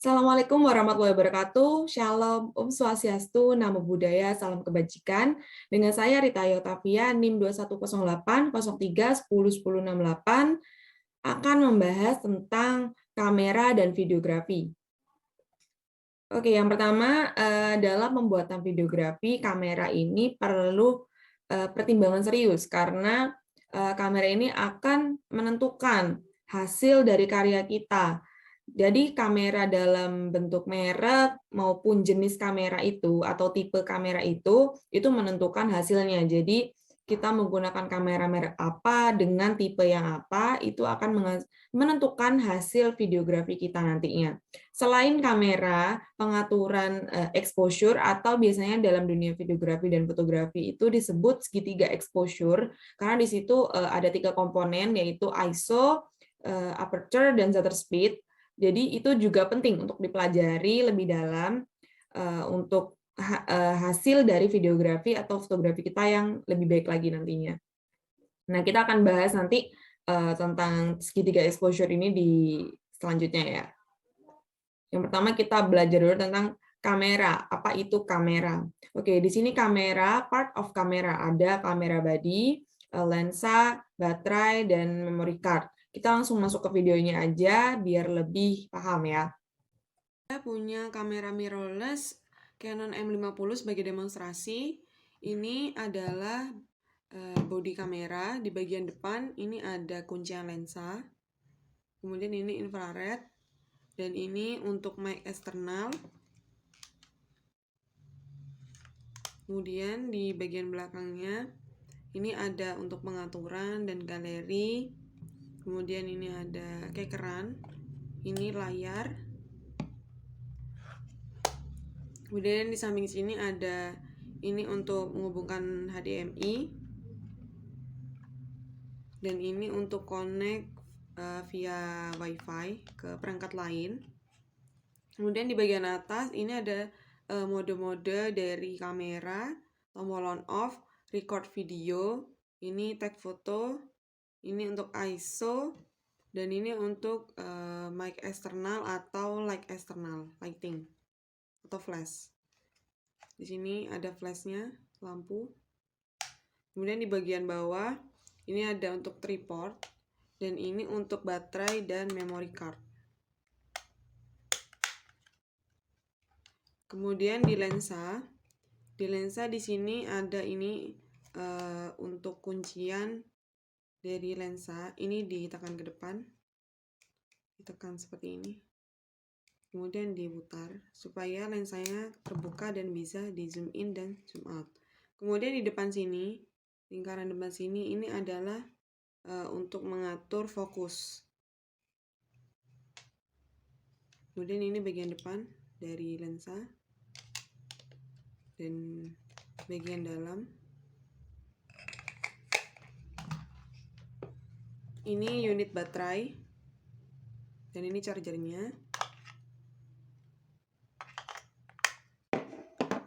Assalamualaikum warahmatullahi wabarakatuh. Shalom, Om Swastiastu, Namo Buddhaya, Salam Kebajikan. Dengan saya Rita Yotavia, NIM 2108 03 10 10 68 akan membahas tentang kamera dan videografi. Oke, yang pertama dalam pembuatan videografi, kamera ini perlu pertimbangan serius karena kamera ini akan menentukan hasil dari karya kita. Jadi kamera dalam bentuk merek maupun jenis kamera itu atau tipe kamera itu menentukan hasilnya. Jadi kita menggunakan kamera merek apa dengan tipe yang apa itu akan menentukan hasil videografi kita nantinya. Selain kamera, pengaturan exposure atau biasanya dalam dunia videografi dan fotografi itu disebut segitiga exposure karena di situ ada 3 komponen yaitu ISO, aperture dan shutter speed. Jadi itu juga penting untuk dipelajari lebih dalam untuk hasil dari videografi atau fotografi kita yang lebih baik lagi nantinya. Nah, kita akan bahas nanti tentang segitiga exposure ini di selanjutnya ya. Yang pertama kita belajar dulu tentang kamera. Apa itu kamera? Oke, di sini kamera, part of kamera. Ada kamera body, lensa, baterai, dan memory card. Kita langsung masuk ke videonya aja biar lebih paham ya. Saya punya kamera mirrorless Canon M50 sebagai demonstrasi. Ini adalah body kamera. Di bagian depan ini ada kuncian lensa. Kemudian ini infrared. Dan ini untuk mic eksternal. Kemudian di bagian belakangnya ini ada untuk pengaturan dan galeri. Kemudian ini ada kekeran. Ini layar. Kemudian di samping sini ada ini untuk menghubungkan HDMI. Dan ini untuk connect via WiFi ke perangkat lain. Kemudian di bagian atas ini ada mode-mode dari kamera, tombol on off, record video, ini tag foto, ini untuk ISO, dan ini untuk mic eksternal atau light eksternal, lighting atau flash. Di sini ada flashnya, lampu. Kemudian di bagian bawah ini ada untuk tripod, dan ini untuk baterai dan memory card. Kemudian di lensa di sini ada ini untuk kuncian dari lensa. Ini ditekan ke depan, ditekan seperti ini. Kemudian diputar supaya lensanya terbuka dan bisa di zoom in dan zoom out. Kemudian di depan sini, lingkaran depan sini ini adalah untuk mengatur fokus. Kemudian ini bagian depan dari lensa dan bagian dalam. Ini unit baterai dan ini chargernya.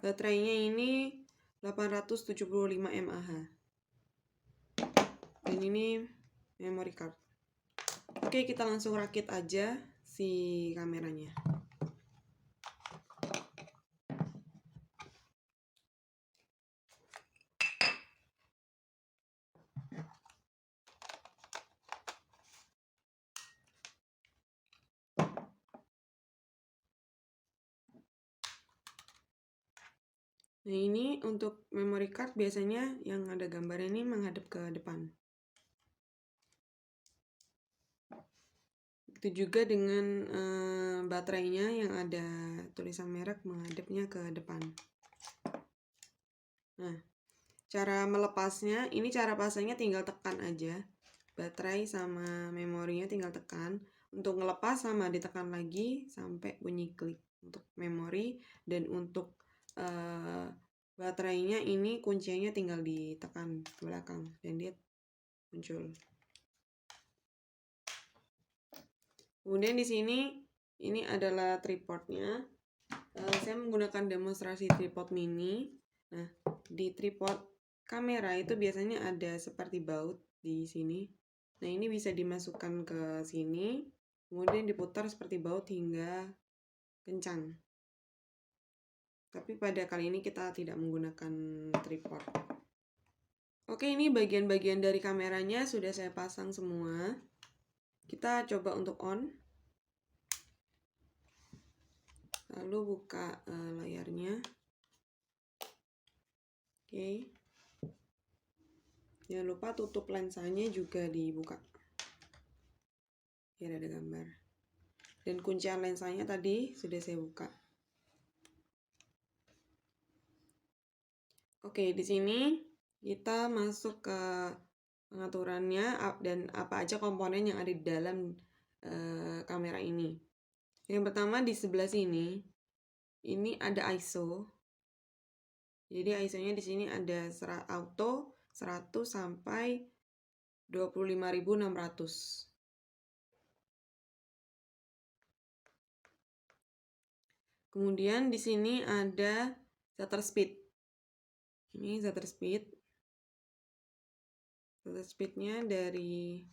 Baterainya ini 875 mAh. Dan ini memory card. Oke, kita langsung rakit aja si kameranya. Nah, ini untuk memory card biasanya yang ada gambar ini menghadap ke depan. Begitu juga dengan baterainya yang ada tulisan merek menghadapnya ke depan. Nah, cara melepasnya, ini cara pasangnya tinggal tekan aja. Baterai sama memorinya tinggal tekan. Untuk ngelepas sama ditekan lagi sampai bunyi klik untuk memori, dan untuk baterainya ini kuncinya tinggal ditekan ke belakang dan dia muncul. Kemudian di sini ini adalah tripodnya. Saya menggunakan demonstrasi tripod mini. Nah, di tripod kamera itu biasanya ada seperti baut di sini. Nah, ini bisa dimasukkan ke sini, kemudian diputar seperti baut hingga kencang. Tapi pada kali ini kita tidak menggunakan tripod. Oke, ini bagian-bagian dari kameranya sudah saya pasang semua. Kita coba untuk on. Lalu buka layarnya. Oke. Jangan lupa tutup lensanya juga dibuka. Biar ada gambar. Dan kuncian lensanya tadi sudah saya buka. Oke, di sini kita masuk ke pengaturannya dan apa aja komponen yang ada di dalam kamera ini. Yang pertama di sebelah sini, ini ada ISO. Jadi ISO-nya di sini ada auto 100 sampai 25.600. Kemudian di sini ada shutter speed. Ini shutter speed. Shutter speednya dari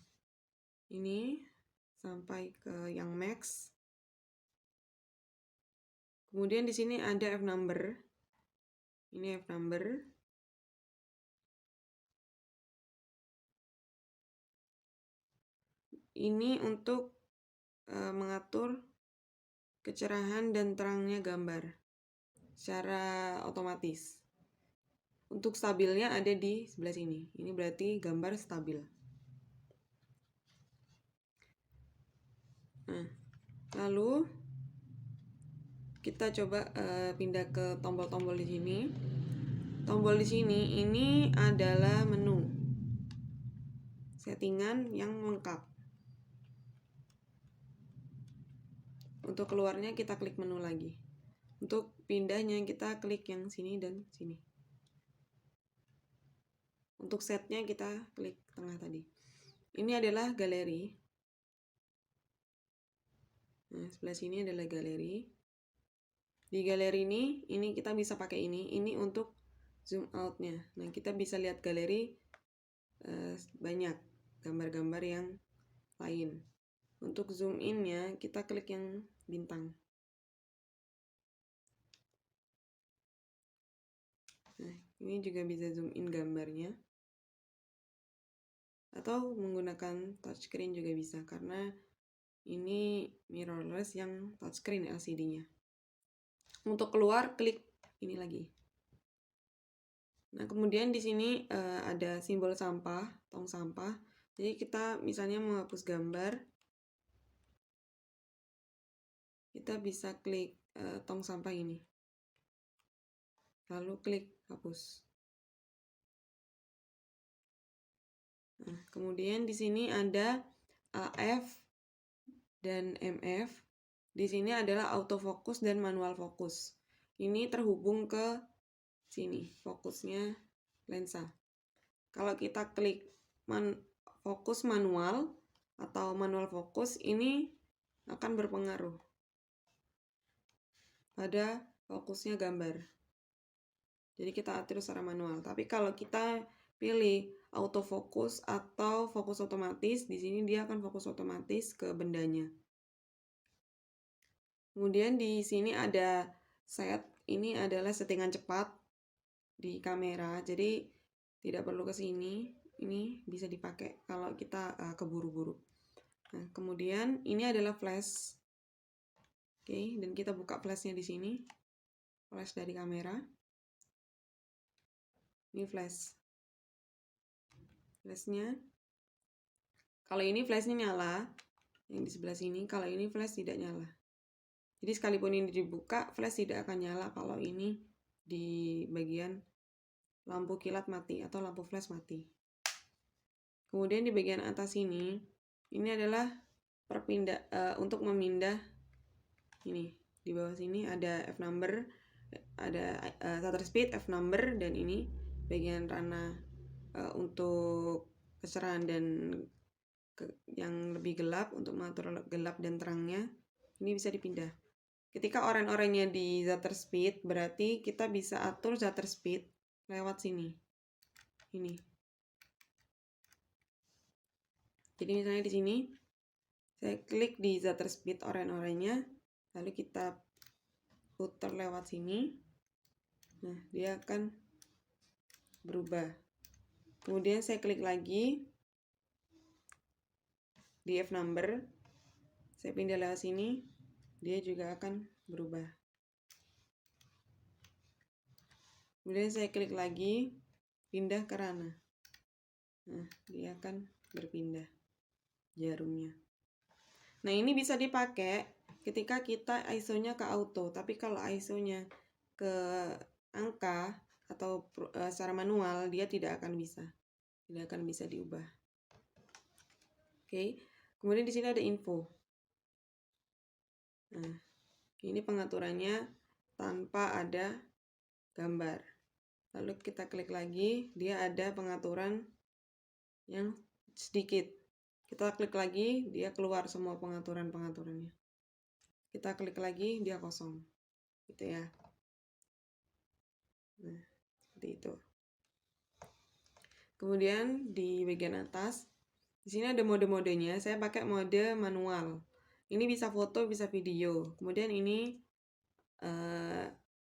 ini sampai ke yang max. Kemudian di sini ada F number. Ini F number. Ini untuk mengatur kecerahan dan terangnya gambar secara otomatis. Untuk stabilnya ada di sebelah sini. Ini berarti gambar stabil. Nah, lalu kita coba pindah ke tombol-tombol di sini. Tombol di sini ini adalah menu settingan yang lengkap. Untuk keluarnya kita klik menu lagi. Untuk pindahnya kita klik yang sini dan sini. Untuk setnya kita klik tengah tadi. Ini adalah galeri. Nah, sebelah sini adalah galeri. Di galeri ini kita bisa pakai ini. Ini untuk zoom out-nya. Nah, kita bisa lihat galeri banyak gambar-gambar yang lain. Untuk zoom in-nya kita klik yang bintang. Nah, ini juga bisa zoom in gambarnya. Atau menggunakan touchscreen juga bisa karena ini mirrorless yang touchscreen LCD-nya. Untuk keluar klik ini lagi. Nah, kemudian di sini ada simbol sampah, tong sampah. Jadi kita misalnya menghapus gambar, kita bisa klik tong sampah ini. Lalu klik hapus. Nah, kemudian di sini ada AF dan MF. Di sini adalah autofocus dan manual fokus. Ini terhubung ke sini, fokusnya lensa. Kalau kita klik fokus manual atau manual fokus, ini akan berpengaruh pada fokusnya gambar. Jadi kita atur secara manual. Tapi kalau kita pilih autofocus atau fokus otomatis, di sini dia akan fokus otomatis ke bendanya. Kemudian di sini ada set. Ini adalah settingan cepat di kamera. Jadi tidak perlu ke sini. Ini bisa dipakai kalau kita keburu-buru. Nah, kemudian ini adalah flash. Oke, dan kita buka flashnya di sini. Flash dari kamera. Ini flash. Flashnya. Kalau ini flashnya nyala, yang di sebelah sini. Kalau ini flash tidak nyala. Jadi sekalipun ini dibuka, flash tidak akan nyala kalau ini di bagian lampu kilat mati atau lampu flash mati. Kemudian di bagian atas ini adalah untuk memindah ini. Di bawah sini ada F number, ada shutter speed, F number, dan ini bagian ranah untuk kecerahan dan yang lebih gelap untuk mengatur gelap dan terangnya. Ini bisa dipindah. Ketika oranye-oranye di shutter speed, berarti kita bisa atur shutter speed lewat sini. Ini. Jadi misalnya di sini saya klik di shutter speed oranye-oranye, lalu kita putar lewat sini. Nah, dia akan berubah. Kemudian saya klik lagi di F number. Saya pindah lewat sini, dia juga akan berubah. Kemudian saya klik lagi, pindah ke ranah. Nah, dia akan berpindah jarumnya. Nah, ini bisa dipakai ketika kita ISO-nya ke auto. Tapi kalau ISO-nya ke angka atau secara manual, dia tidak akan bisa. Tidak akan bisa diubah. Oke. Kemudian di sini ada info. Nah, ini pengaturannya tanpa ada gambar. Lalu kita klik lagi, dia ada pengaturan yang sedikit. Kita klik lagi, dia keluar semua pengaturan-pengaturannya. Kita klik lagi, dia kosong. Gitu ya. Nah, seperti itu. Kemudian di bagian atas, di sini ada mode-modenya. Saya pakai mode manual. Ini bisa foto, bisa video. Kemudian ini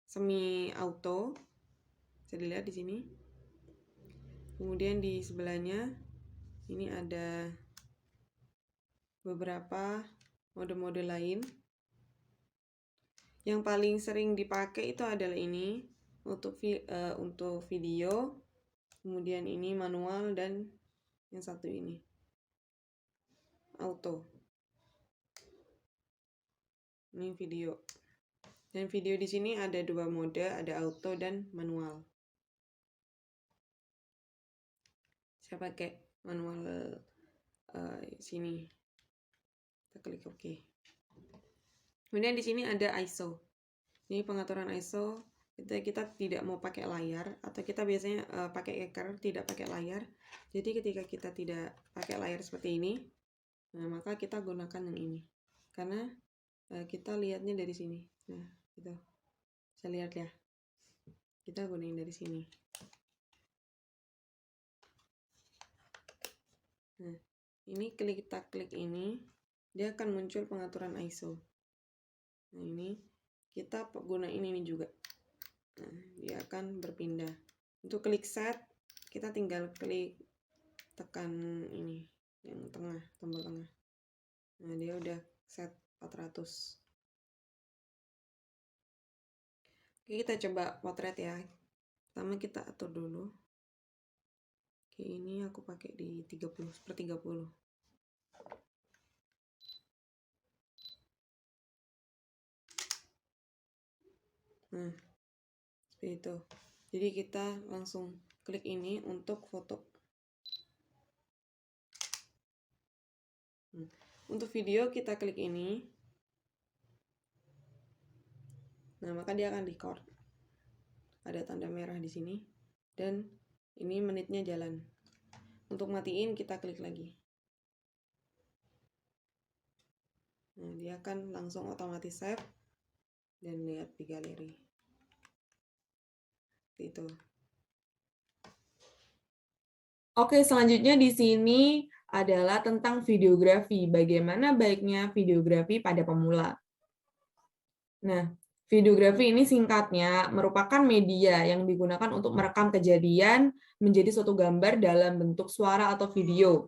semi auto. Bisa dilihat di sini. Kemudian di sebelahnya ini ada beberapa mode-mode lain. Yang paling sering dipakai itu adalah ini untuk video. Kemudian ini manual dan yang satu ini auto. Ini video. Dan video di sini ada dua mode, ada auto dan manual. Saya pakai manual sini. Kita klik OK. Kemudian di sini ada ISO. Ini pengaturan ISO. Kita tidak mau pakai layar atau kita biasanya pakai eker, tidak pakai layar. Jadi ketika kita tidak pakai layar seperti ini, nah maka kita gunakan yang ini. Karena kita lihatnya dari sini. Nah, gitu. Bisa lihat ya. Kita gunain dari sini. Nah, ini kita klik ini, dia akan muncul pengaturan ISO. Nah, ini kita gunain ini juga. Nah, dia akan berpindah. Untuk klik set, kita tinggal klik tekan ini, yang tengah, tombol tengah. Nah, dia udah set 400. Oke, kita coba potret ya. Pertama kita atur dulu. Oke, ini aku pakai di 30/30. Nah, seperti itu. Jadi kita langsung klik ini untuk foto. Untuk video kita klik ini. Nah, maka dia akan record. Ada tanda merah di sini. Dan ini menitnya jalan. Untuk matiin kita klik lagi. Nah, dia akan langsung otomatis save dan lihat di galeri. Itu. Oke, selanjutnya di sini adalah tentang videografi. Bagaimana baiknya videografi pada pemula. Nah, videografi ini singkatnya merupakan media yang digunakan untuk merekam kejadian menjadi suatu gambar dalam bentuk suara atau video.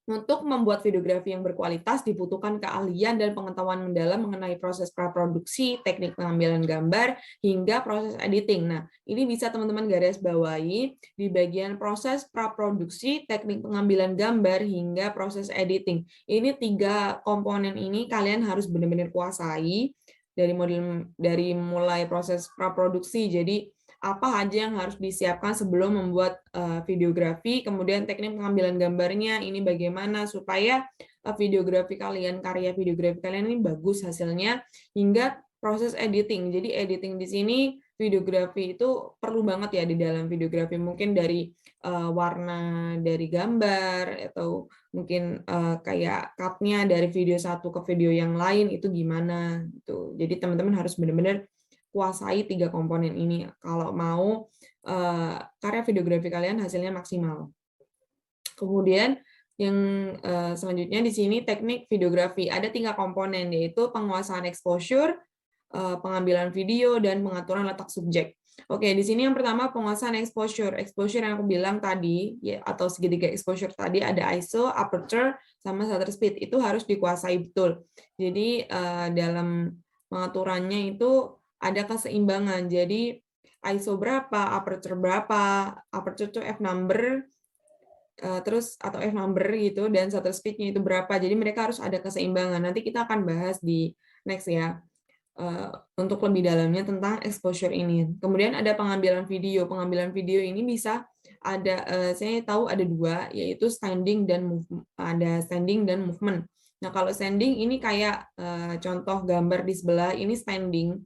Untuk membuat videografi yang berkualitas dibutuhkan keahlian dan pengetahuan mendalam mengenai proses praproduksi, teknik pengambilan gambar, hingga proses editing. Nah, ini bisa teman-teman garis bawahi di bagian proses praproduksi, teknik pengambilan gambar, hingga proses editing. Ini 3 komponen ini kalian harus benar-benar kuasai dari mulai proses praproduksi. Jadi apa aja yang harus disiapkan sebelum membuat videografi, kemudian teknik pengambilan gambarnya ini bagaimana supaya videografi kalian, karya videografi kalian ini bagus hasilnya, hingga proses editing. Jadi editing di sini videografi itu perlu banget ya di dalam videografi, mungkin dari warna dari gambar atau mungkin kayak cut-nya dari video satu ke video yang lain itu gimana gitu. Jadi teman-teman harus benar-benar kuasai 3 komponen ini kalau mau karya videografi kalian hasilnya maksimal. Kemudian yang selanjutnya di sini teknik videografi ada 3 komponen, yaitu penguasaan exposure, pengambilan video, dan pengaturan letak subjek. Oke, di sini yang pertama penguasaan exposure. Exposure yang aku bilang tadi, ya, atau segitiga exposure tadi ada ISO, aperture, sama shutter speed. Itu harus dikuasai betul. Jadi dalam pengaturannya itu ada keseimbangan. Jadi ISO berapa, aperture berapa, aperture itu f number, terus atau f number gitu, dan shutter speed-nya itu berapa. Jadi mereka harus ada keseimbangan. Nanti kita akan bahas di next ya. Untuk lebih dalamnya tentang exposure ini. Kemudian ada pengambilan video. Pengambilan video ini bisa ada, saya tahu ada dua, yaitu standing dan movement. Nah, kalau standing ini kayak contoh gambar di sebelah ini standing,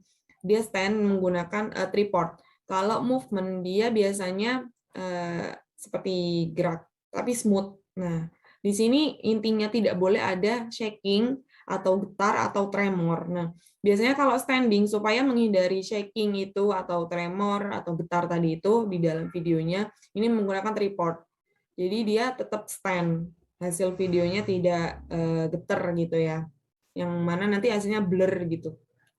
dia stand menggunakan tripod. Kalau movement dia biasanya seperti gerak tapi smooth. Nah, di sini intinya tidak boleh ada shaking atau getar atau tremor. Nah, biasanya kalau standing supaya menghindari shaking itu atau tremor atau getar tadi itu di dalam videonya, ini menggunakan tripod. Jadi dia tetap stand. Hasil videonya tidak getar gitu ya. Yang mana nanti hasilnya blur gitu.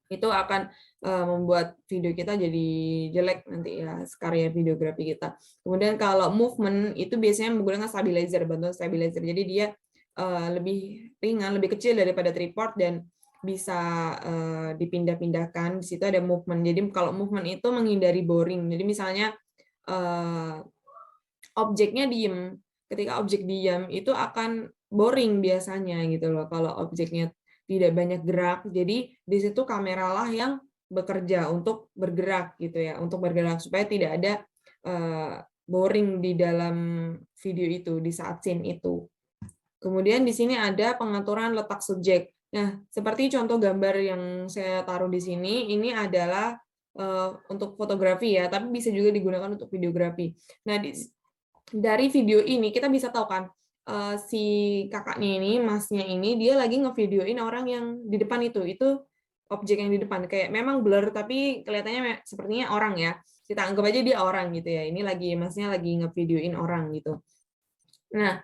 Itu akan membuat video kita jadi jelek nanti ya, karya videografi kita. Kemudian kalau movement itu biasanya menggunakan stabilizer, bantuan stabilizer. Jadi dia lebih ringan, lebih kecil daripada tripod dan bisa dipindah-pindahkan. Di situ ada movement. Jadi kalau movement itu menghindari boring. Jadi misalnya objeknya diem. Ketika objek diam itu akan boring biasanya gitu loh. Kalau objeknya tidak banyak gerak. Jadi di situ kameralah yang bekerja untuk bergerak gitu ya, untuk bergerak supaya tidak ada boring di dalam video itu di saat scene itu. Kemudian di sini ada pengaturan letak subjek. Nah, seperti contoh gambar yang saya taruh di sini, ini adalah untuk fotografi ya, tapi bisa juga digunakan untuk videografi. Nah, dari video ini kita bisa tahu kan, si kakaknya ini, masnya ini, dia lagi ngevideoin orang yang di depan itu objek yang di depan. Kayak memang blur, tapi kelihatannya sepertinya orang ya. Kita anggap aja dia orang gitu ya. Ini masnya lagi ngevideoin orang gitu. Nah,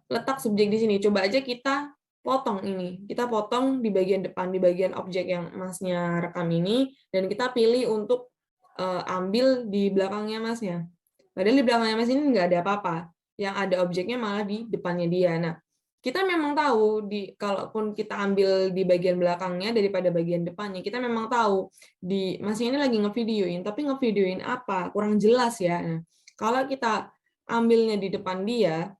letak subjek di sini. Coba aja kita potong ini. Kita potong di bagian depan, di bagian objek yang masnya rekam ini, dan kita pilih untuk ambil di belakangnya masnya. Padahal di belakangnya mas ini nggak ada apa-apa. Yang ada objeknya malah di depannya dia. Nah, kita memang tahu kalaupun kita ambil di bagian belakangnya daripada bagian depannya, kita memang tahu di masnya ini lagi ngevideoin, tapi ngevideoin apa? Kurang jelas ya. Nah, kalau kita ambilnya di depan dia,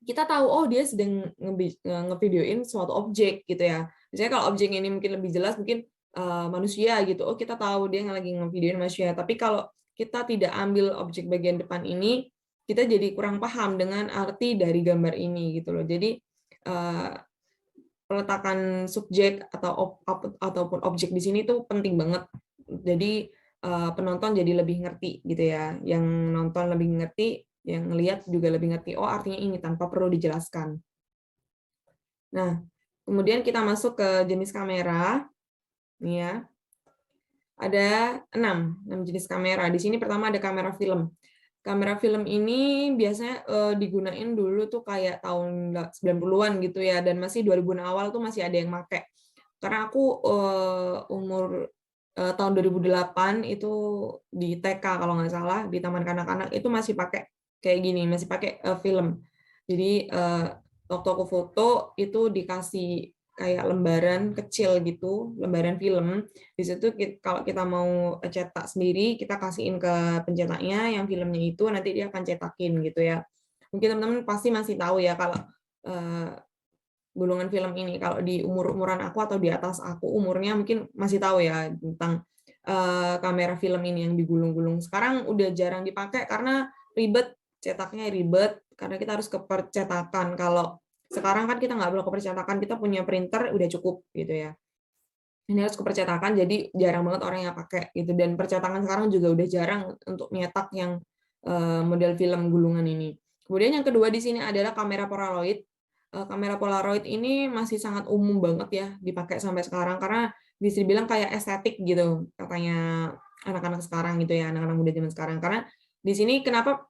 kita tahu oh dia sedang ngevideoin suatu objek gitu ya. Misalnya kalau objek ini mungkin lebih jelas, mungkin manusia gitu. Oh kita tahu dia lagi ngevideoin manusia. Tapi kalau kita tidak ambil objek bagian depan ini, kita jadi kurang paham dengan arti dari gambar ini gitu loh. Jadi peletakan subjek ataupun objek di sini tuh penting banget. Jadi penonton jadi lebih ngerti gitu ya. Yang nonton lebih ngerti, yang ngelihat juga lebih ngerti, oh artinya ini tanpa perlu dijelaskan. Nah, kemudian kita masuk ke jenis kamera. Nih ya. Ada 6 jenis kamera. Di sini pertama ada kamera film. Kamera film ini biasanya digunain dulu tuh kayak tahun 90-an gitu ya, dan masih 2000-an awal tuh masih ada yang pakai. Karena aku umur tahun 2008 itu di TK kalau nggak salah, di Taman Kanak-Kanak itu masih pakai kayak gini, masih pakai film. Jadi waktu aku foto itu dikasih kayak lembaran kecil gitu, lembaran film. Di situ kalau kita mau cetak sendiri, kita kasihin ke pencetaknya yang filmnya itu, nanti dia akan cetakin gitu ya. Mungkin teman-teman pasti masih tahu ya kalau gulungan film ini. Kalau di umuran aku atau di atas aku umurnya mungkin masih tahu ya tentang kamera film ini yang digulung-gulung. Sekarang udah jarang dipakai karena ribet, cetaknya ribet, karena kita harus ke percetakan. Kalau sekarang kan kita nggak perlu ke percetakan, kita punya printer udah cukup gitu ya. Ini harus ke percetakan, jadi jarang banget orang yang pakai gitu. Dan percetakan sekarang juga udah jarang untuk nyetak yang model film gulungan ini. Kemudian yang kedua di sini adalah kamera Polaroid. Kamera Polaroid ini masih sangat umum banget ya dipakai sampai sekarang karena bisa dibilang kayak estetik gitu katanya anak-anak sekarang gitu ya, anak-anak muda zaman sekarang. Karena di sini kenapa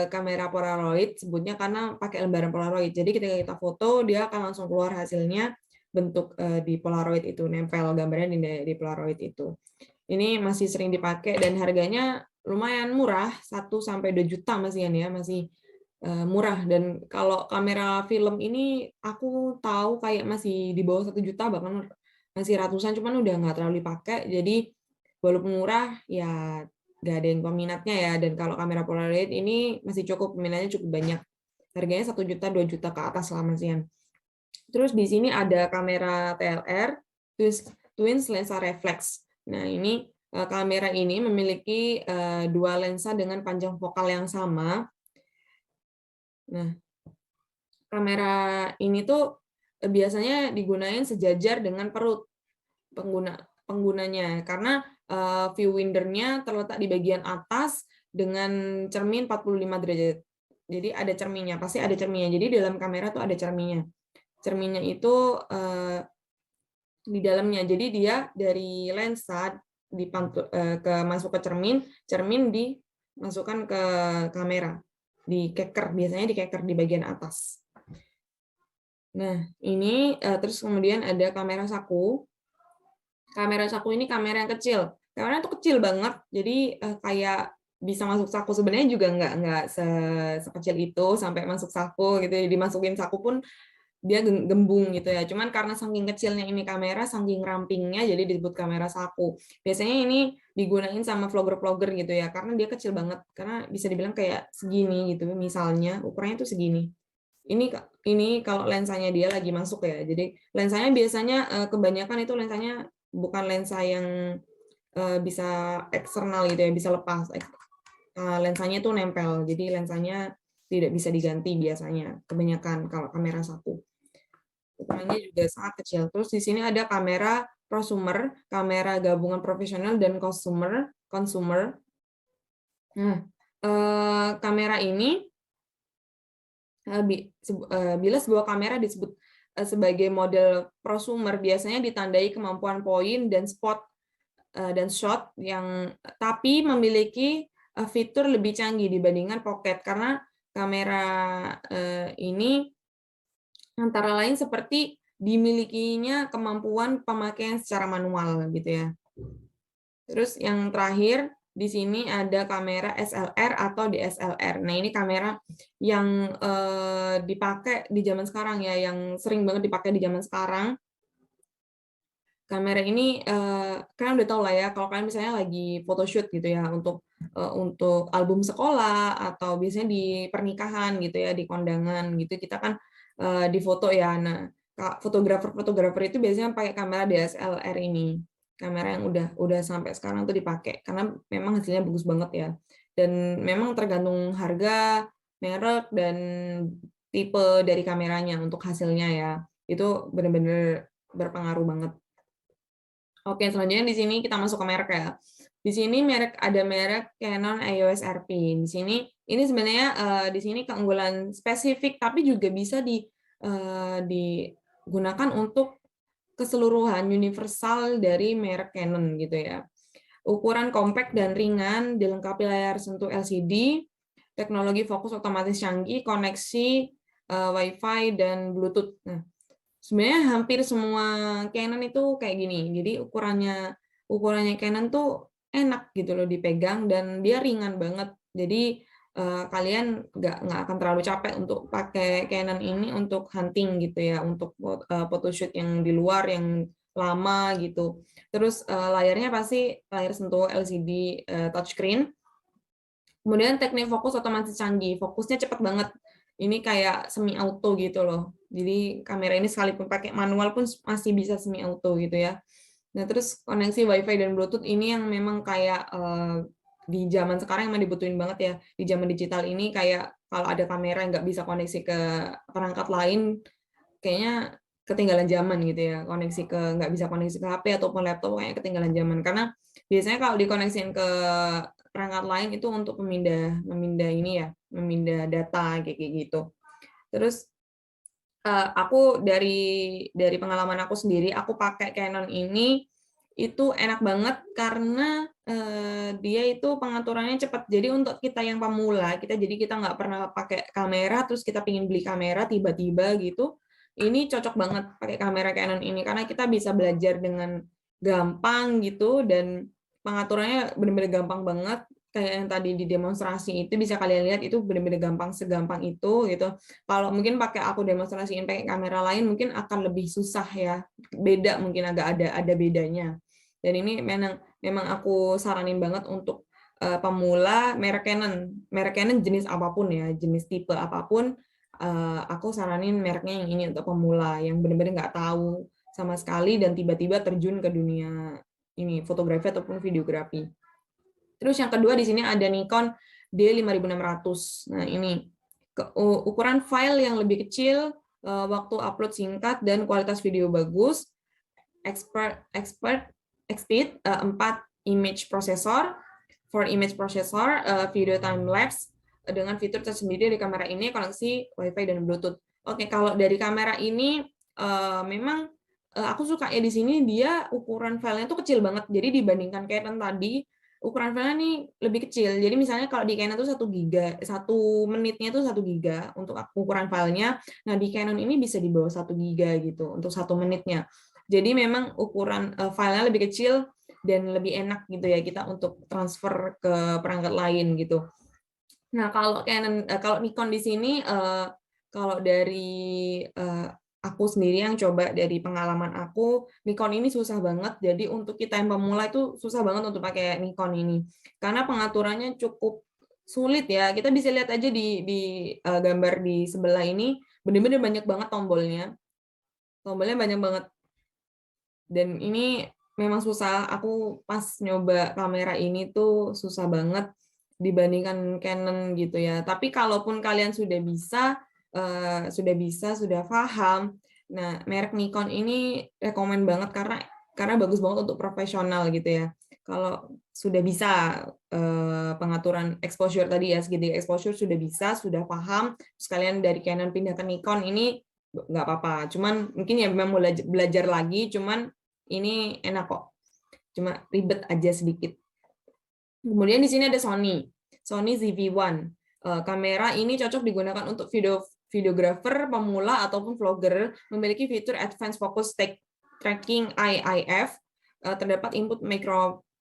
kamera Polaroid sebutnya karena pakai lembaran Polaroid. Jadi ketika kita foto dia akan langsung keluar hasilnya bentuk di Polaroid itu, nempel gambarnya di Polaroid itu. Ini masih sering dipakai dan harganya lumayan murah, 1 sampai 2 juta masih ya, masih murah. Dan kalau kamera film ini aku tahu kayak masih di bawah 1 juta, bahkan masih ratusan, cuman udah nggak terlalu dipakai. Jadi walaupun murah ya nggak ada yang peminatnya ya. Dan kalau kamera Polaroid ini masih cukup, peminatnya cukup banyak. Harganya 1 juta 2 juta ke atas lah masihan. Terus di sini ada kamera TLR, Twins Lensa Reflex. Nah, ini kamera ini memiliki 2 lensa dengan panjang fokal yang sama. Nah, kamera ini tuh biasanya digunakan sejajar dengan perut penggunanya, karena view windernya terletak di bagian atas dengan cermin 45 derajat. Jadi ada cerminnya, pasti ada cerminnya. Jadi dalam kamera tuh ada cerminnya. Cerminnya itu di dalamnya. Jadi dia dari lensa masuk ke cermin, cermin dimasukkan ke kamera, di keker, biasanya di keker di bagian atas. Nah, ini terus kemudian ada kamera saku. Kamera saku ini kamera yang kecil. Kamera itu kecil banget, jadi kayak bisa masuk saku. Sebenarnya juga nggak sekecil itu sampai masuk saku gitu. Dimasukin saku pun dia gembung gitu ya. Cuman karena saking kecilnya ini kamera, saking rampingnya, jadi disebut kamera saku. Biasanya ini digunain sama vlogger-vlogger gitu ya, karena dia kecil banget. Karena bisa dibilang kayak segini gitu, misalnya ukurannya tuh segini. Ini kalau lensanya dia lagi masuk ya. Jadi lensanya biasanya kebanyakan itu lensanya bukan lensa yang bisa eksternal gitu ya, bisa lepas. Lensanya tuh nempel. Jadi lensanya tidak bisa diganti biasanya. Kebanyakan kalau kamera saku. Ukurannya juga sangat kecil. Terus di sini ada kamera prosumer, kamera gabungan profesional dan consumer. Nah, kamera ini bila sebuah kamera disebut sebagai model prosumer, biasanya ditandai kemampuan point dan spot dan shot yang tapi memiliki fitur lebih canggih dibandingkan pocket, karena kamera ini antara lain seperti dimilikinya kemampuan pemakaian secara manual gitu ya. Terus yang terakhir di sini ada kamera SLR atau DSLR. Nah, ini kamera yang dipakai di zaman sekarang ya, yang sering banget dipakai di zaman sekarang. Kamera ini kalian udah tahu lah ya, kalau kalian misalnya lagi photoshoot gitu ya, untuk album sekolah atau biasanya di pernikahan gitu ya, di kondangan gitu, kita kan di foto ya. Nah, fotografer itu biasanya pakai kamera DSLR ini. Kamera yang udah sampai sekarang tuh dipakai karena memang hasilnya bagus banget ya. Dan memang tergantung harga, merek, dan tipe dari kameranya untuk hasilnya ya. Itu benar-benar berpengaruh banget. Oke, selanjutnya di sini kita masuk ke merek ya. Di sini ada merek Canon EOS RP. Di sini ini sebenarnya di sini keunggulan spesifik, tapi juga bisa digunakan untuk keseluruhan universal dari merek Canon gitu ya. Ukuran compact dan ringan, dilengkapi layar sentuh LCD, teknologi fokus otomatis canggih, koneksi Wi-Fi dan Bluetooth. Nah, sebenarnya hampir semua Canon itu kayak gini. Jadi ukurannya Canon tuh enak gitu loh dipegang dan dia ringan banget. Jadi kalian nggak akan terlalu capek untuk pakai Canon ini untuk hunting gitu ya, untuk photoshoot yang di luar yang lama gitu. Terus layarnya pasti layar sentuh LCD touchscreen. Kemudian teknik fokus otomatis canggih, fokusnya cepat banget. Ini kayak semi auto gitu loh. Jadi kamera ini sekalipun pakai manual pun masih bisa semi auto gitu ya. Nah, terus koneksi Wi-Fi dan Bluetooth ini yang memang kayak di zaman sekarang emang dibutuhin banget ya. Di zaman digital ini kayak kalau ada kamera yang nggak bisa koneksi ke perangkat lain, kayaknya ketinggalan zaman gitu ya. Nggak bisa koneksi ke HP ataupun laptop, kayaknya ketinggalan zaman. Karena biasanya kalau dikoneksiin ke perangkat lain itu untuk memindah data kayak gitu. Terus aku dari pengalaman aku sendiri, aku pakai Canon ini itu enak banget karena dia itu pengaturannya cepat. Jadi untuk kita yang pemula, kita nggak pernah pakai kamera, terus kita pingin beli kamera tiba-tiba gitu, ini cocok banget pakai kamera Canon ini karena kita bisa belajar dengan gampang gitu dan pengaturannya benar-benar gampang banget. Kayak yang tadi di demonstrasi itu bisa kalian lihat itu benar-benar gampang segampang itu gitu. Kalau mungkin pakai aku demonstrasiin pakai kamera lain mungkin akan lebih susah ya. Beda mungkin agak ada bedanya. Dan ini memang aku saranin banget untuk pemula merek Canon. Merek Canon jenis apapun ya, jenis tipe apapun aku saranin mereknya yang ini untuk pemula yang benar-benar nggak tahu sama sekali dan tiba-tiba terjun ke dunia ini fotografi ataupun videografi. Terus yang kedua di sini ada Nikon D5600. Nah, ini ukuran file yang lebih kecil, waktu upload singkat dan kualitas video bagus. Expert Expeed 4 image processor, 4 image processor, video time lapse dengan fitur tersendiri di kamera ini, koneksi WiFi dan Bluetooth. Oke, kalau dari kamera ini memang aku suka ya di sini dia ukuran filenya tuh kecil banget. Jadi dibandingkan Canon tadi, ukuran filenya nih lebih kecil. Jadi misalnya kalau di Canon tuh 1 giga, 1 menitnya tuh 1 giga untuk ukuran filenya. Nah, di Canon ini bisa di bawah 1 giga gitu untuk 1 menitnya. Jadi memang ukuran filenya lebih kecil dan lebih enak gitu ya kita untuk transfer ke perangkat lain gitu. Nah, kalau Canon, kalau Nikon di sini, kalau dari aku sendiri yang coba dari pengalaman aku, Nikon ini susah banget. Jadi untuk kita yang pemula itu susah banget untuk pakai Nikon ini, karena pengaturannya cukup sulit ya. Kita bisa lihat aja di gambar di sebelah ini, benar-benar banyak banget tombolnya. Tombolnya banyak banget. Dan ini memang susah. Aku pas nyoba kamera ini tuh susah banget dibandingkan Canon gitu ya. Tapi kalaupun kalian sudah paham, nah merek Nikon ini rekomen banget karena bagus banget untuk profesional gitu ya. Kalau sudah bisa pengaturan exposure tadi ya, segitiga exposure sudah bisa, sudah paham, terus kalian dari Canon pindah ke Nikon ini nggak apa-apa. Cuman mungkin ya memang belajar lagi, cuman ini enak kok, cuma ribet aja sedikit. Kemudian di sini ada Sony ZV-1. Kamera ini cocok digunakan untuk videographer, pemula, ataupun vlogger, memiliki fitur Advanced Focus Tracking IIF, terdapat input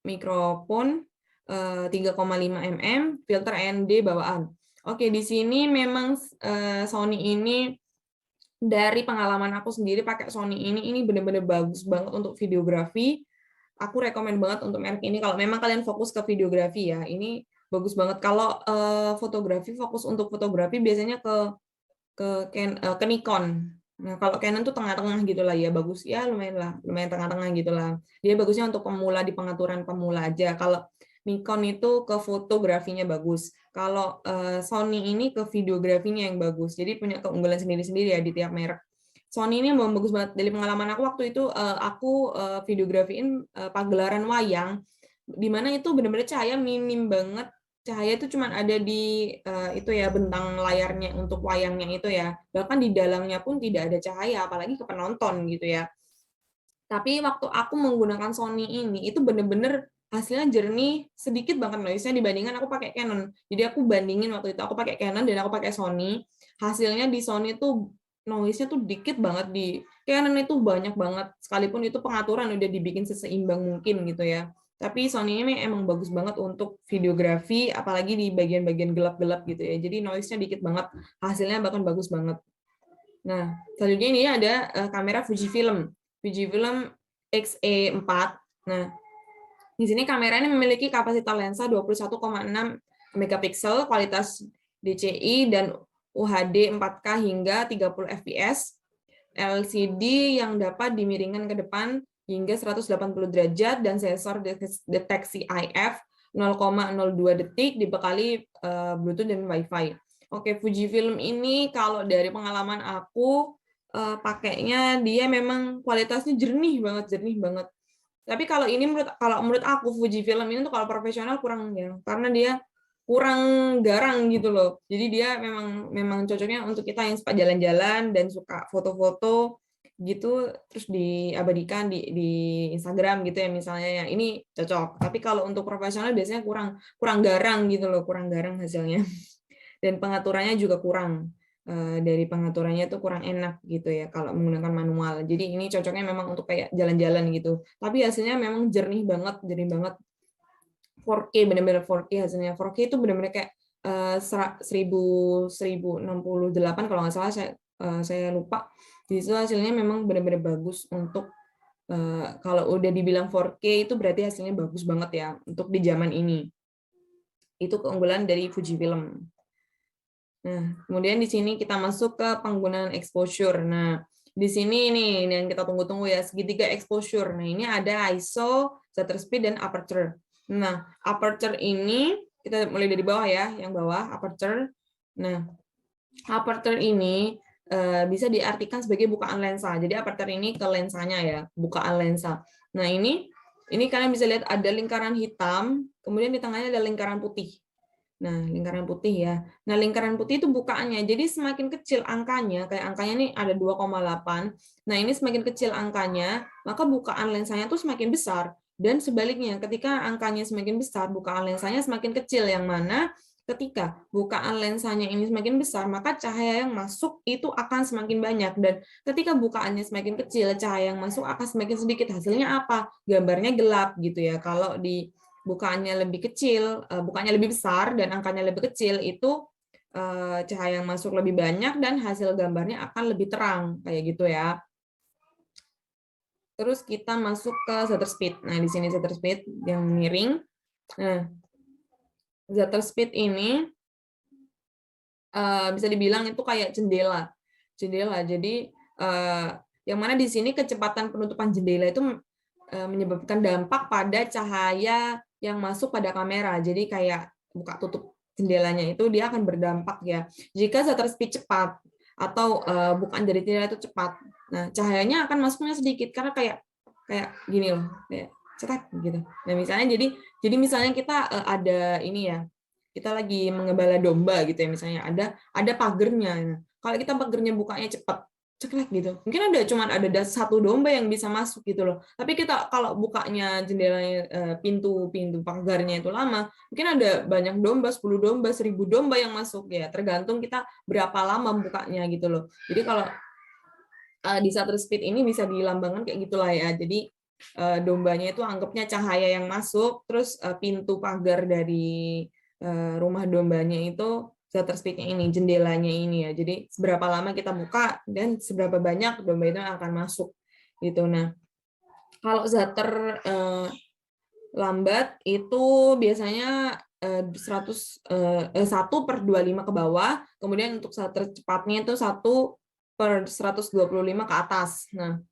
mikrofon 3,5 mm, filter ND bawaan. Oke, di sini memang Sony ini dari pengalaman aku sendiri pakai Sony ini benar-benar bagus banget untuk videografi. Aku rekomen banget untuk merek ini kalau memang kalian fokus ke videografi ya. Ini bagus banget. Kalau fokus untuk fotografi biasanya ke Nikon. Nah, kalau Canon tuh tengah-tengah gitulah ya, bagus ya, lumayan tengah-tengah gitulah. Dia bagusnya untuk pemula di pengaturan pemula aja. Kalau Nikon itu ke fotografinya bagus. Kalau Sony ini ke videografinya yang bagus. Jadi punya keunggulan sendiri-sendiri ya di tiap merek. Sony ini memang bagus banget. Dari pengalaman aku waktu itu aku videografiin pagelaran wayang, di mana itu benar-benar cahaya minim banget. Cahaya itu cuma ada di itu ya bentang layarnya untuk wayangnya itu ya. Bahkan di dalamnya pun tidak ada cahaya, apalagi ke penonton gitu ya. Tapi waktu aku menggunakan Sony ini itu bener-bener hasilnya jernih, sedikit banget noise-nya dibandingkan aku pakai Canon. Jadi aku bandingin waktu itu aku pakai Canon dan aku pakai Sony. Hasilnya di Sony tuh noise-nya tuh dikit banget, di Canon itu banyak banget. Sekalipun itu pengaturan udah dibikin seseimbang mungkin gitu ya. Tapi Sony ini emang bagus banget untuk videografi, apalagi di bagian-bagian gelap-gelap gitu ya. Jadi noise-nya dikit banget, hasilnya bahkan bagus banget. Nah, selanjutnya ini ada kamera Fujifilm X-E4. Nah, di sini kamera ini memiliki kapasitas lensa 21,6 megapiksel, kualitas DCI dan UHD 4K hingga 30 fps, LCD yang dapat dimiringkan ke depan hingga 180 derajat dan sensor deteksi IF 0,02 detik dibekali Bluetooth dan Wi-Fi. Oke, Fujifilm ini kalau dari pengalaman aku pakainya dia memang kualitasnya jernih banget. Tapi kalau menurut aku Fujifilm ini tuh kalau profesional kurang ya, karena dia kurang garang gitu loh. Jadi dia memang cocoknya untuk kita yang suka jalan-jalan dan suka foto-foto gitu, terus diabadikan di Instagram gitu ya misalnya, yang ini cocok. Tapi kalau untuk profesional biasanya kurang garang gitu loh, kurang garang hasilnya. Dan pengaturannya juga kurang. dari pengaturannya itu kurang enak gitu ya kalau menggunakan manual. Jadi ini cocoknya memang untuk kayak jalan-jalan gitu. Tapi hasilnya memang jernih banget 4K, benar-benar 4K hasilnya. 4K itu benar-benar kayak 1068 kalau nggak salah, saya lupa. Di situ hasilnya memang benar-benar bagus untuk kalau udah dibilang 4K itu berarti hasilnya bagus banget ya untuk di zaman ini. Itu keunggulan dari Fujifilm. Nah, kemudian di sini kita masuk ke penggunaan exposure. Nah, di sini nih yang kita tunggu-tunggu ya, segitiga exposure. Nah, ini ada ISO, shutter speed, dan aperture. Nah, aperture ini kita mulai dari bawah ya, yang bawah aperture. Nah, aperture ini bisa diartikan sebagai bukaan lensa. Jadi aperture ini ke lensanya ya, bukaan lensa. Nah, ini kalian bisa lihat ada lingkaran hitam, kemudian di tengahnya ada lingkaran putih. Nah, lingkaran putih ya. Nah, lingkaran putih itu bukaannya. Jadi semakin kecil angkanya, kayak angkanya nih ada 2,8. Nah, ini semakin kecil angkanya, maka bukaan lensanya tuh semakin besar. Dan sebaliknya, ketika angkanya semakin besar, bukaan lensanya semakin kecil. Yang mana ketika bukaan lensanya ini semakin besar, maka cahaya yang masuk itu akan semakin banyak. Dan ketika bukaannya semakin kecil, cahaya yang masuk akan semakin sedikit. Hasilnya apa? Gambarnya gelap gitu ya. Kalau di bukaannya lebih kecil, bukaannya lebih besar dan angkanya lebih kecil, itu cahaya yang masuk lebih banyak dan hasil gambarnya akan lebih terang kayak gitu ya. Terus kita masuk ke shutter speed. Nah, di sini shutter speed yang miring. Nah, shutter speed ini bisa dibilang itu kayak jendela. Jadi yang mana di sini kecepatan penutupan jendela itu menyebabkan dampak pada cahaya yang masuk pada kamera. Jadi kayak buka tutup jendelanya itu dia akan berdampak ya. Jika shutter speed cepat atau bukaan dari jendela itu cepat, nah cahayanya akan masuknya sedikit karena kayak gini loh, kayak cetak gitu. Nah misalnya jadi misalnya kita ada ini ya, kita lagi mengembala domba gitu ya, misalnya ada pagernya. Nah, kalau kita pagernya bukanya cepat, ceklek gitu, mungkin ada satu domba yang bisa masuk gitu loh. Tapi kita kalau bukanya jendelanya, pintu pagarnya itu lama, mungkin ada banyak domba, 10 domba, 1000 domba yang masuk ya, tergantung kita berapa lama bukanya gitu loh. Jadi kalau di shutter speed ini bisa dilambangkan kayak gitulah ya. Jadi dombanya itu anggapnya cahaya yang masuk, terus pintu pagar dari rumah dombanya itu shutter speed-nya ini, jendelanya ini ya. Jadi seberapa lama kita buka dan seberapa banyak domba itu akan masuk gitu. Nah, kalau shutter lambat itu biasanya 1/25 ke bawah, kemudian untuk shutter cepatnya itu 1/125 ke atas. Nah,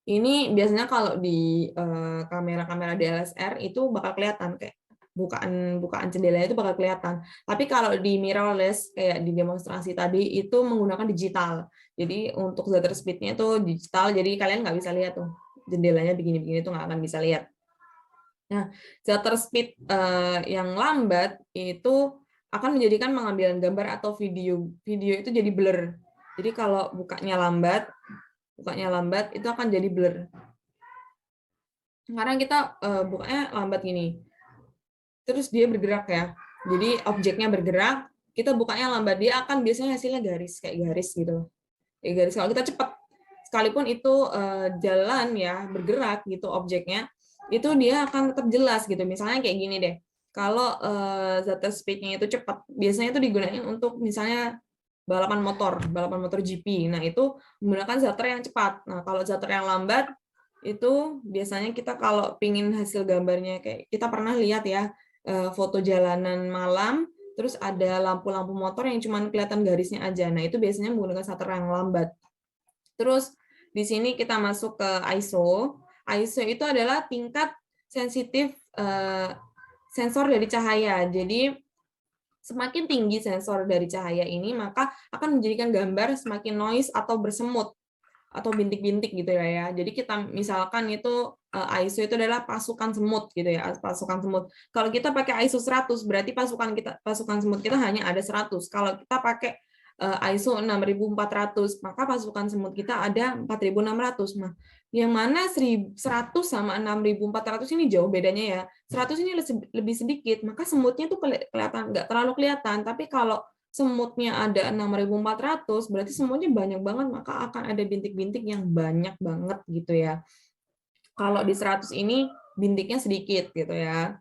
ini biasanya kalau di kamera-kamera DSLR itu bakal kelihatan kayak bukaan jendelanya itu bakal kelihatan. Tapi kalau di mirrorless kayak di demonstrasi tadi itu menggunakan digital. Jadi untuk shutter speed-nya itu digital, jadi kalian nggak bisa lihat tuh jendelanya begini-begini tuh nggak akan bisa lihat. Nah, shutter speed yang lambat itu akan menjadikan pengambilan gambar atau video itu jadi blur. Jadi kalau bukanya lambat itu akan jadi blur. Sekarang kita bukanya lambat gini. Terus dia bergerak ya. Jadi objeknya bergerak, kita bukanya lambat, dia akan biasanya hasilnya garis, kayak garis gitu. Kayak garis. Kalau kita cepat, sekalipun itu jalan ya, bergerak gitu objeknya, itu dia akan tetap jelas gitu. Misalnya kayak gini deh. Kalau shutter speed-nya itu cepat, biasanya itu digunakan untuk misalnya balapan motor GP. Nah, itu menggunakan shutter yang cepat. Nah, kalau shutter yang lambat, itu biasanya kita kalau pingin hasil gambarnya kayak kita pernah lihat ya, foto jalanan malam, terus ada lampu-lampu motor yang cuma kelihatan garisnya aja. Nah, itu biasanya menggunakan shutter yang lambat. Terus di sini kita masuk ke ISO. ISO itu adalah tingkat sensitif sensor dari cahaya. Jadi semakin tinggi sensor dari cahaya ini, maka akan menjadikan gambar semakin noise atau bersemut atau bintik-bintik gitu ya. Jadi kita misalkan itu ISO itu adalah pasukan semut gitu ya, pasukan semut. Kalau kita pakai ISO 100 berarti pasukan semut kita hanya ada 100. Kalau kita pakai ISO 6400 maka pasukan semut kita ada 4600. Nah, yang mana 100 sama 6400 ini jauh bedanya ya. 100 ini lebih sedikit, maka semutnya tuh kelihatan nggak terlalu kelihatan, tapi kalau semutnya ada 6.400, berarti semutnya banyak banget, maka akan ada bintik-bintik yang banyak banget gitu ya. Kalau di 100 ini bintiknya sedikit gitu ya.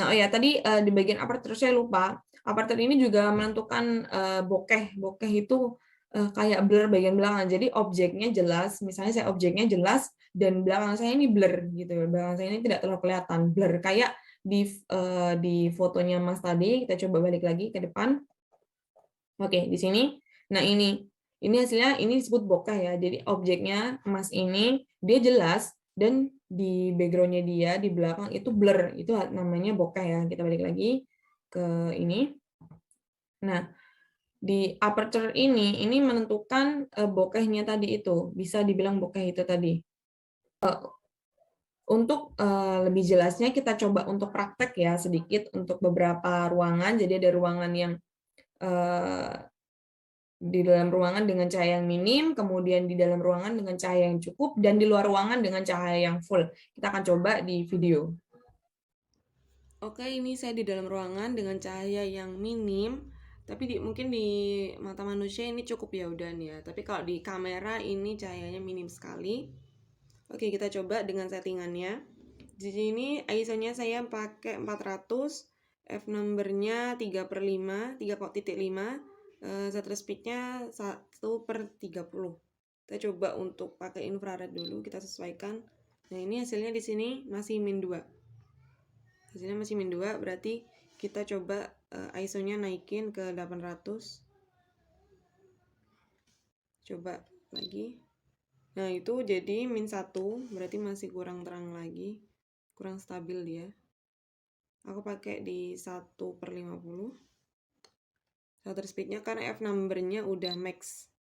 Nah, oh ya tadi di bagian aperture saya lupa. Aperture ini juga menentukan bokeh. Bokeh itu kayak blur bagian belakang. Jadi objeknya jelas, misalnya saya objeknya jelas dan belakang saya ini blur gitu ya. Belakang saya ini tidak terlalu kelihatan, blur kayak di fotonya Mas tadi. Kita coba balik lagi ke depan. Oke, di sini. Nah, ini hasilnya ini disebut bokeh ya. Jadi objeknya Mas ini dia jelas dan di background-nya dia di belakang itu blur. Itu namanya bokeh ya. Kita balik lagi ke ini. Nah, di aperture ini menentukan bokehnya tadi itu. Bisa dibilang bokeh itu tadi. Untuk lebih jelasnya kita coba untuk praktek ya sedikit untuk beberapa ruangan. Jadi ada ruangan yang di dalam ruangan dengan cahaya yang minim, kemudian di dalam ruangan dengan cahaya yang cukup, dan di luar ruangan dengan cahaya yang full. Kita akan coba di video. Oke, ini saya di dalam ruangan dengan cahaya yang minim, tapi mungkin di mata manusia ini cukup ya udah nih ya. Tapi kalau di kamera ini cahayanya minim sekali. Oke, kita coba dengan settingannya. Di sini ISO-nya saya pakai 400, f number-nya 3/5, 3.5, shutter speed-nya 1/30. Kita coba untuk pakai infrared dulu, kita sesuaikan. Nah, ini hasilnya di sini masih -2. Hasilnya masih -2, berarti kita coba ISO-nya naikin ke 800. Coba lagi. Nah, itu jadi -1, berarti masih kurang terang lagi. Kurang stabil dia. Aku pakai di 1/50. Shutter speed-nya karena f number-nya udah max.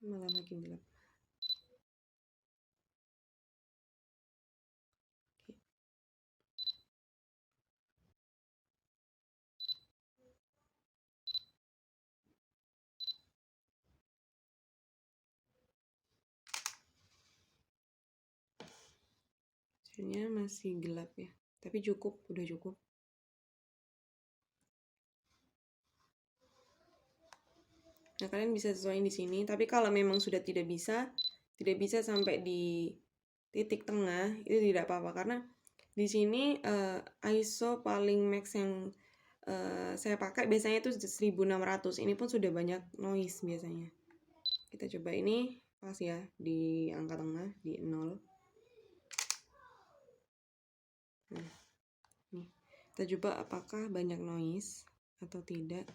Malah makin gelap. Hasilnya masih gelap ya, tapi cukup, udah cukup. Nah, kalian bisa sesuaiin di sini, tapi kalau memang sudah tidak bisa sampai di titik tengah, itu tidak apa-apa karena di sini ISO paling max yang saya pakai biasanya itu 1600. Ini pun sudah banyak noise biasanya. Kita coba ini pas ya di angka tengah di 0. Nah, nih. Kita coba apakah banyak noise atau tidak.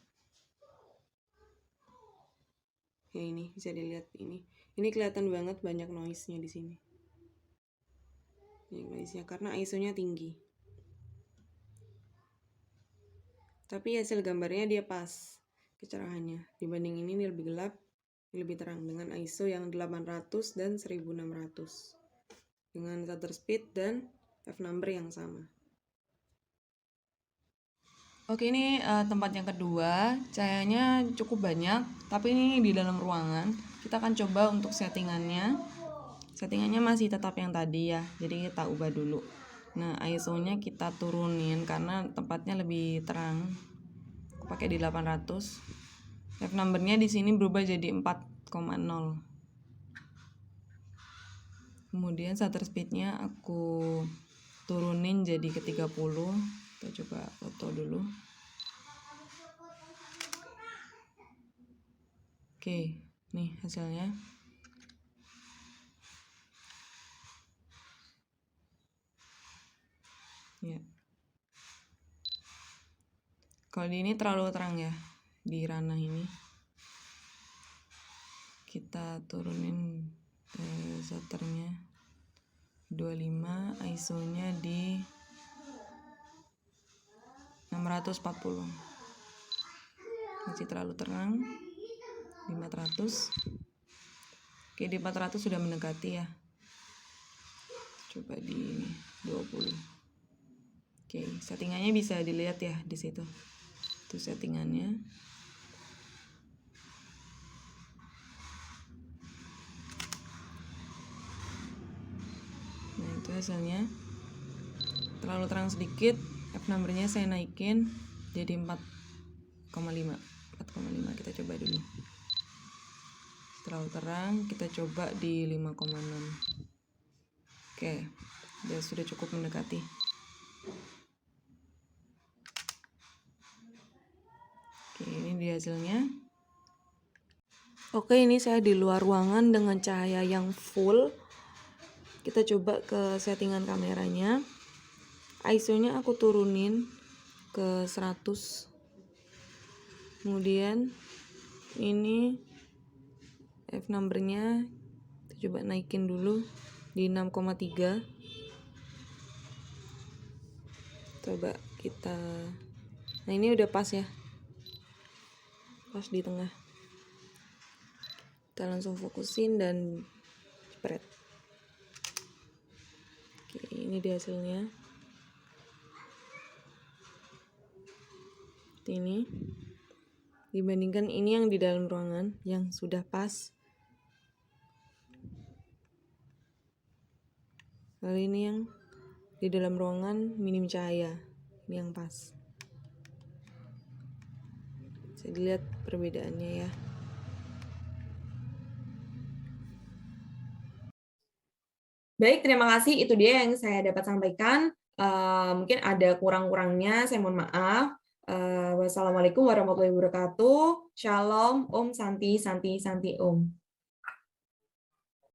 Ya, ini bisa dilihat ini. Ini kelihatan banget banyak noise-nya di sini. Banyak noise-nya karena ISO-nya tinggi. Tapi hasil gambarnya dia pas kecerahannya. Dibanding ini lebih gelap, lebih terang dengan ISO yang 800 dan 1600. Dengan shutter speed dan f number yang sama. Oke, ini tempat yang kedua, cahayanya cukup banyak, tapi ini di dalam ruangan. Kita akan coba untuk settingannya. Settingannya masih tetap yang tadi ya, jadi kita ubah dulu. Nah, ISO-nya kita turunin karena tempatnya lebih terang. Aku pakai di 800. F number-nya di sini berubah jadi 4,0. Kemudian shutter speed-nya aku turunin jadi ke 30. Kita coba foto dulu. Oke, nih hasilnya. Ya. Kalau di ini terlalu terang ya, di ranah ini. Kita turunin shutternya 25, ISO-nya di 640. Masih terlalu terang. 500. Oke, di 400 sudah mendekati ya. Coba di 20. Oke, settingannya bisa dilihat ya di situ. Itu settingannya. Nah, itu hasilnya. Terlalu terang sedikit, f number-nya saya naikin jadi 4 4,5. 4,5 kita coba dulu. Terlalu terang, kita coba di 5,6. Oke, sudah cukup mendekati. Oke, ini dia hasilnya. Oke, ini saya di luar ruangan dengan cahaya yang full. Kita coba ke settingan kameranya. ISO-nya aku turunin ke 100. Kemudian ini f-number-nya kita coba naikin dulu di 6,3. Coba kita, nah ini udah pas ya, pas di tengah. Kita langsung fokusin dan spread. Oke, ini dia hasilnya. Ini dibandingkan ini yang di dalam ruangan yang sudah pas. Lalu ini yang di dalam ruangan minim cahaya, ini yang pas. Bisa dilihat perbedaannya ya. Baik, terima kasih. Itu dia yang saya dapat sampaikan. Mungkin ada kurang-kurangnya, saya mohon maaf. Wassalamualaikum warahmatullahi wabarakatuh. Shalom, Om Santi, Santi, Santi, Om.